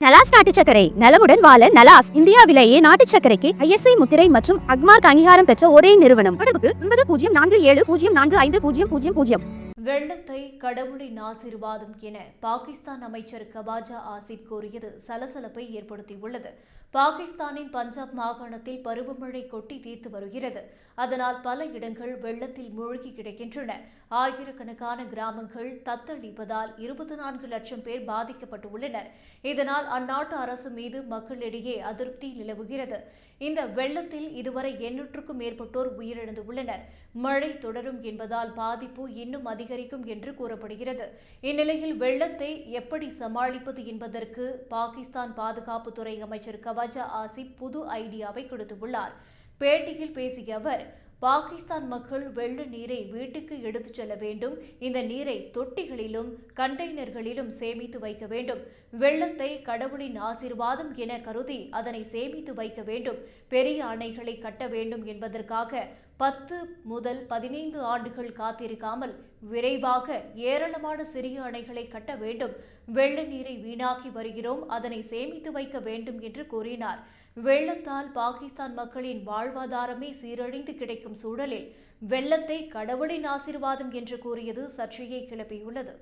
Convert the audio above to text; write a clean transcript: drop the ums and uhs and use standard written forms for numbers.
நலாஸ் நாட்டு சர்க்கரை நலமுடன் வாழ நலாஸ் இந்தியாவிலேயே நாட்டு சர்க்கரைக்கு ISI முத்திரை மற்றும் அக்மார்க் அங்கீகாரம் பெற்ற ஒரே நிறுவனம். தொடர்புக்கு 9047045000. வெள்ளத்தை கடவுளின் ஆசீர்வாதம் என பாகிஸ்தான் அமைச்சர் கவாஜா ஆசிப் கூறியது சலசலப்பை ஏற்படுத்தியுள்ளது. பாகிஸ்தானின் பஞ்சாப் மாகாணத்தில் பருவமழை கொட்டி தீர்த்து வருகிறது. அதனால் பல இடங்கள் வெள்ளத்தில் மூழ்கி கிடக்கின்றன. ஆயிரக்கணக்கான கிராமங்கள் தத்தளிப்பதால் 24 லட்சம் பேர் பாதிக்கப்பட்டுள்ளனர். இதனால் அந்நாட்டு அரசு மீது மக்களிடையே அதிருப்தி நிலவுகிறது. இந்த வெள்ளத்தில் இதுவரை 800க்கும் மேற்பட்டோர் உயிரிழந்துள்ளனர். மழை தொடரும் என்பதால் பாதிப்பு இன்னும் அதிகரிக்கும் என்று கூறப்படுகிறது. இந்நிலையில் வெள்ளத்தை எப்படி சமாளிப்பது என்பதற்கு பாகிஸ்தான் பாதுகாப்புத்துறை அமைச்சர் கவாஜா ஆசிப் புது ஐடியாவை கொடுத்துள்ளார். பேட்டியில் பேசிய அவர், பாகிஸ்தான் மக்கள் வெள்ள நீரை வீட்டுக்கு எடுத்துச் செல்ல வேண்டும். இந்த நீரை தொட்டிகளிலும் கண்டெய்னர்களிலும் சேமித்து வைக்க வேண்டும். வெள்ளத்தை கடவுளின் ஆசீர்வாதம் என கருதி அதனை சேமித்து வைக்க வேண்டும். பெரிய அணைகளை கட்ட வேண்டும் என்பதற்காக 10 முதல் 15 ஆண்டுகள் காத்திருக்காமல் விரைவாக ஏராளமான சிறிய அணைகளை கட்ட வேண்டும். வெள்ள நீரை வீணாக்கி வருகிறோம், அதனை சேமித்து வைக்க வேண்டும் என்று கூறினார். வெள்ளத்தால் பாகிஸ்தான் மக்களின் வாழ்வாதாரமே சீரழிந்து கிடைக்கும் சூழலில் வெள்ளத்தை கடவுளின் ஆசீர்வாதம் என்று கூறியது சர்ச்சையை கிளப்பியுள்ளது.